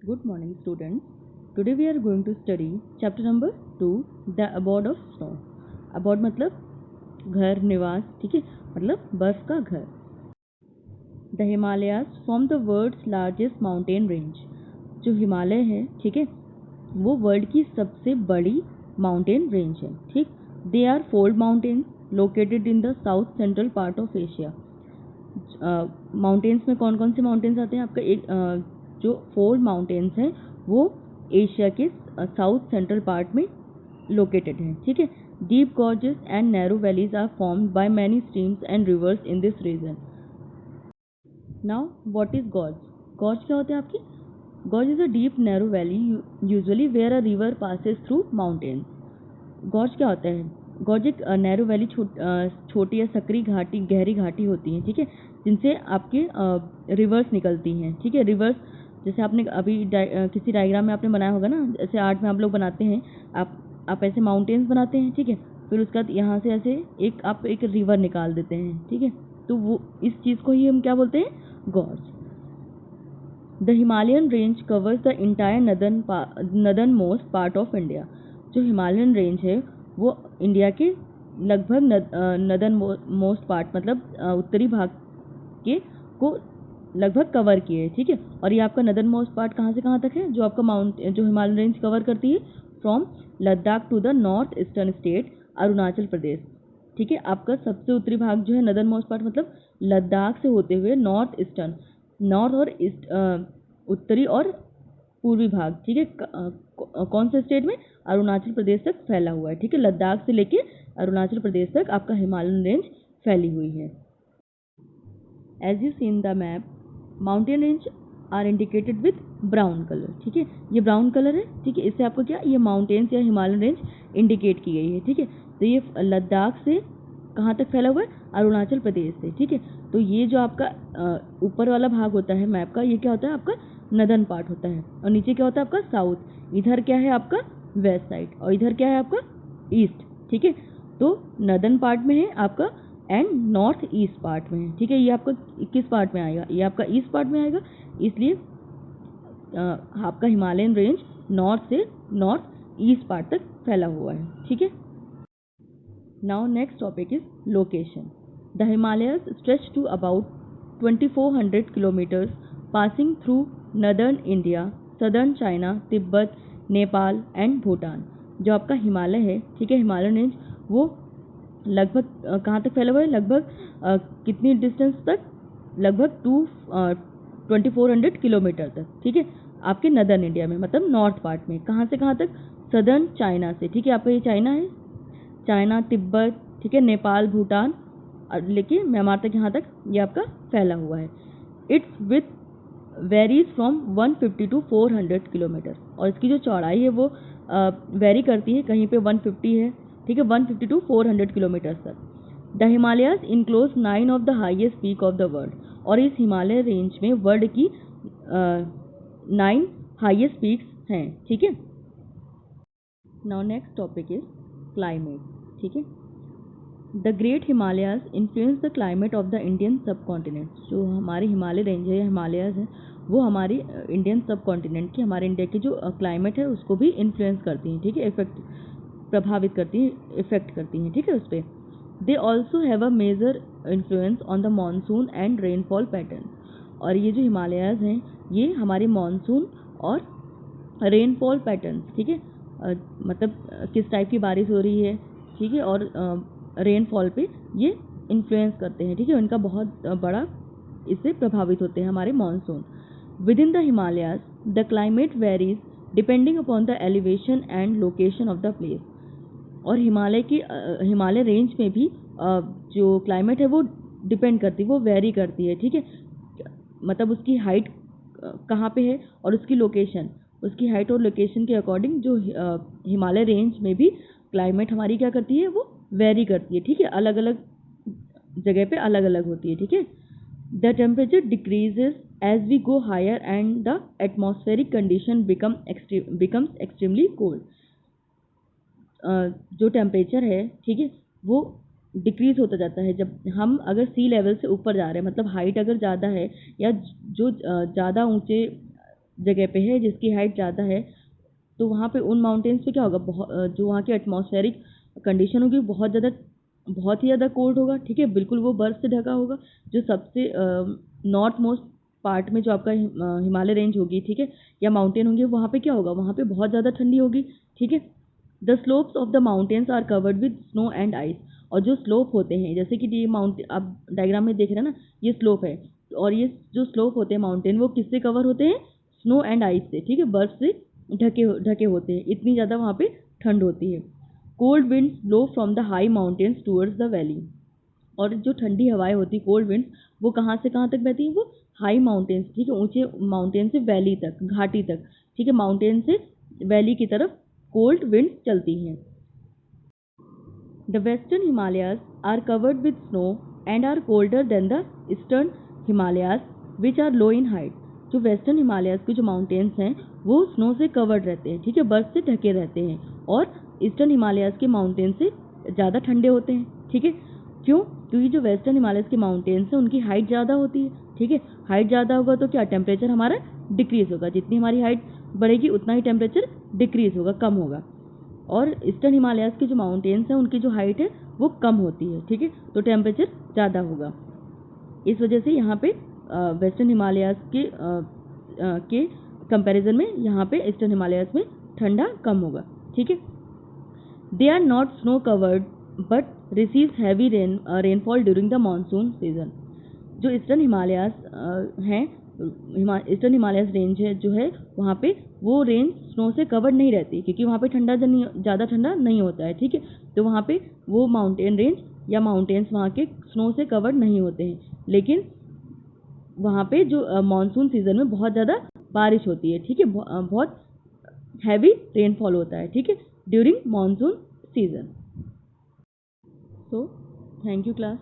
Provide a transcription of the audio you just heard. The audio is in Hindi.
Good morning, students. Today we are going to study chapter number 2, The Abode of Snow. Abode मतलब घर, निवास, ठीक है, मतलब बर्फ का घर. The Himalayas form the world's largest mountain range. जो हिमालय है, ठीक है, वो वर्ल्ड की सबसे बड़ी माउंटेन रेंज है. ठीक, they are fold mountains located in the south central part of Asia. Mountains में कौन कौन से माउंटेन्स आते हैं आपका? एक जो फोल्ड माउंटेन्स हैं वो एशिया के साउथ सेंट्रल पार्ट में लोकेटेड हैं. ठीक है, deep gorges and narrow valleys are formed by many streams and rivers in this region. Now what is gorge? Gorge क्या होते हैं आपकी? Gorge is a deep narrow valley usually where a river passes through mountains. Gorge क्या होता है? गॉर्ज एक नैरो वैली छोटी या सकरी घाटी, गहरी घाटी होती है, ठीक है, जिनसे आपके रिवर्स निकलती हैं. ठीक है, रिवर्स जैसे आपने अभी किसी डायग्राम में आपने बनाया होगा ना, जैसे आर्ट में आप लोग बनाते हैं, आप ऐसे माउंटेन्स बनाते हैं, ठीक है, फिर उसके बाद यहाँ से ऐसे आप एक रिवर निकाल देते हैं. ठीक है, तो वो इस चीज़ को ही हम क्या बोलते हैं? Gorge. The Himalayan range covers the entire northern most part of India. जो हिमालयन रेंज है वो इंडिया के लगभग नदर्न मोस्ट पार्ट मतलब उत्तरी भाग के को लगभग कवर किए. ठीक है, और ये आपका नदर्न मोस्ट पार्ट कहाँ से कहाँ तक है? जो आपका जो हिमालयन रेंज कवर करती है from Ladakh to the north eastern state Arunachal Pradesh. ठीक है, आपका सबसे उत्तरी भाग जो है नदर्न मोस्ट पार्ट मतलब लद्दाख से होते हुए नॉर्थ और ईस्ट उत्तरी और पूर्वी भाग, ठीक है, कौन से स्टेट में? अरुणाचल प्रदेश तक फैला हुआ है. ठीक है, लद्दाख से लेके अरुणाचल प्रदेश तक आपका हिमालयन रेंज फैली हुई है. As you see in the map, mountain range are indicated with brown colour. ठीक है, ये ब्राउन कलर है. ठीक है, इससे आपको क्या, ये माउंटेन्स या हिमालयन रेंज इंडिकेट की गई है. ठीक है, तो ये लद्दाख से कहाँ तक फैला हुआ है? अरुणाचल प्रदेश से. ठीक है, तो ये जो आपका ऊपर वाला भाग होता है मैप का, ये क्या होता है? आपका नदर्न पार्ट होता है, और नीचे क्या होता है आपका? साउथ. इधर क्या है आपका? वेस्ट साइड, और इधर क्या है आपका? ईस्ट. ठीक है, तो नदर्न पार्ट में है आपका एंड नॉर्थ ईस्ट पार्ट में है. ठीक है, ये आपका किस पार्ट में आएगा? ये आपका ईस्ट पार्ट में आएगा. इसलिए आपका हिमालयन रेंज नॉर्थ से नॉर्थ ईस्ट पार्ट तक फैला हुआ है. ठीक है, now next topic is location. The Himalayas stretch to about 2400 kilometres passing through northern India, southern China, Tibet, Nepal and Bhutan. जो आपका हिमालय है, ठीक है, हिमालयन रेंज, वो लगभग कहाँ तक फैला हुआ है? लगभग कितनी डिस्टेंस तक? लगभग 2400 किलोमीटर तक. ठीक है, आपके नदर्न इंडिया में मतलब नॉर्थ पार्ट में. कहाँ से कहाँ तक? सदर्न चाइना से. ठीक है, आपका ये चाइना है, चाइना, तिब्बत, ठीक है, नेपाल, भूटान लेके म्यांमार तक, यहाँ तक ये आपका फैला हुआ है. Its width varies from 150 to 400 kilometre. और इसकी जो चौड़ाई है वो वेरी करती है, कहीं पे 150 है, ठीक है, 150 टू 400 किलोमीटर तक. The Himalayas enclose 9 of the highest peak of the world. और इस हिमालय रेंज में वर्ल्ड की 9 हाइएस्ट पीक्स हैं. ठीक है, now next topic is climate. ठीक है, the great Himalayas influence the climate of the Indian सब कॉन्टिनेंट. जो हमारे हिमालय रेंज है या हिमालयाज है वो हमारी इंडियन सब कॉन्टिनेंट की, हमारे इंडिया की जो क्लाइमेट है उसको भी इन्फ्लुएंस करती हैं. ठीक है, प्रभावित करती हैं, इफेक्ट करती हैं. ठीक है, उस पर they also have a major influence on the monsoon and rainfall pattern. और ये जो हिमालयाज हैं ये हमारे मानसून और रेनफॉल पैटर्न, ठीक है, मतलब किस टाइप की बारिश हो रही है, ठीक है, और रेनफॉल पे ये इन्फ्लुएंस करते हैं. ठीक है, उनका बहुत बड़ा इससे प्रभावित होते हैं हमारे monsoon. With in the Himalayas the climate varies depending upon the elevation and location of the place. और हिमालय रेंज में भी जो क्लाइमेट है वो डिपेंड करती है, वो वेरी करती है. ठीक है, मतलब उसकी हाइट कहाँ पे है और उसकी हाइट और लोकेशन के अकॉर्डिंग जो हिमालय रेंज में भी क्लाइमेट हमारी क्या करती है? वो वेरी करती है. ठीक है, अलग अलग जगह पे अलग अलग होती है. ठीक है, the temperature decreases as we go higher and the atmospheric condition becomes extremely cold. जो टेम्परेचर है, ठीक है, वो डिक्रीज होता जाता है जब हम अगर सी लेवल से ऊपर जा रहे हैं, मतलब हाइट अगर ज़्यादा है या जो ज़्यादा ऊंचे जगह पे है जिसकी हाइट ज़्यादा है, तो वहाँ पे उन माउंटेन्स पे क्या होगा, जो वहाँ की एटमॉस्फेरिक कंडीशन होगी बहुत ही ज़्यादा कोल्ड होगा, ठीक है, बिल्कुल वो बर्फ़ से ढका होगा। जो सबसे नॉर्थ मोस्ट पार्ट में जो आपका हिमालय रेंज होगी, ठीक है, या माउंटेन होंगे, वहाँ पे क्या होगा, वहाँ पे बहुत ज़्यादा ठंडी होगी, ठीक है। The slopes of the mountains are covered with snow and ice. और जो स्लोप होते हैं, जैसे कि ये माउंटेन आप डायग्राम में देख रहे हैं ना, ये स्लोप है, और ये जो स्लोप होते हैं माउंटेन, वो किससे कवर होते हैं, स्नो एंड आइस से, ठीक है, बर्फ से ढके होते हैं, इतनी ज़्यादा वहाँ पे ठंड होती है। Cold winds blow from the high mountains towards the valley. और जो ठंडी हवाएं होती, कोल्ड विंड्स, वो कहाँ से कहाँ तक बहती हैं, वो हाई माउंटेन्स, ठीक है, ऊंचे माउंटेन से वैली तक, घाटी तक, ठीक है, माउंटेन से वैली की तरफ कोल्ड विंड्स चलती हैं। The western Himalayas are covered with snow and are colder than the eastern Himalayas which are low in height. जो वेस्टर्न हिमालयाज के जो माउंटेन्स हैं वो स्नो से कवर्ड रहते हैं, ठीक है, बर्फ से ढके रहते हैं, और ईस्टर्न हिमालयाज के माउंटेन से ज़्यादा ठंडे होते हैं, ठीक है। क्यों? क्योंकि जो वेस्टर्न हिमालयस के माउंटेन्स हैं उनकी हाइट ज़्यादा होती है, ठीक है, हाइट ज़्यादा होगा तो क्या, टेम्परेचर हमारा डिक्रीज़ होगा, जितनी हमारी हाइट बढ़ेगी उतना ही टेम्परेचर डिक्रीज़ होगा, कम होगा। और ईस्टर्न हिमालयाज के जो माउंटेन्स हैं उनकी जो हाइट है वो कम होती है, ठीक है, तो टेम्परेचर ज़्यादा होगा। इस वजह से यहाँ पे वेस्टर्न हिमालयाज के कंपैरिजन में यहाँ पे ईस्टर्न हिमालयाज में ठंडा कम होगा, ठीक है। They are not snow covered but receives heavy rainfall during the monsoon season. जो ईस्टर्न हिमालयाज हैं, ईस्टर्न हिमालयाज रेंज है जो है, वहाँ पे वो रेंज स्नो से कवर्ड नहीं रहती, क्योंकि वहाँ पे ज़्यादा ठंडा नहीं होता है, ठीक है, तो वहाँ पे वो माउंटेन रेंज या माउंटेन्स वहाँ के स्नो से कवर्ड नहीं होते हैं। लेकिन वहाँ पे जो मानसून सीजन में बहुत ज़्यादा बारिश होती है, ठीक है, बहुत हैवी रेनफॉल होता है, ठीक है, during monsoon season. So thank you class.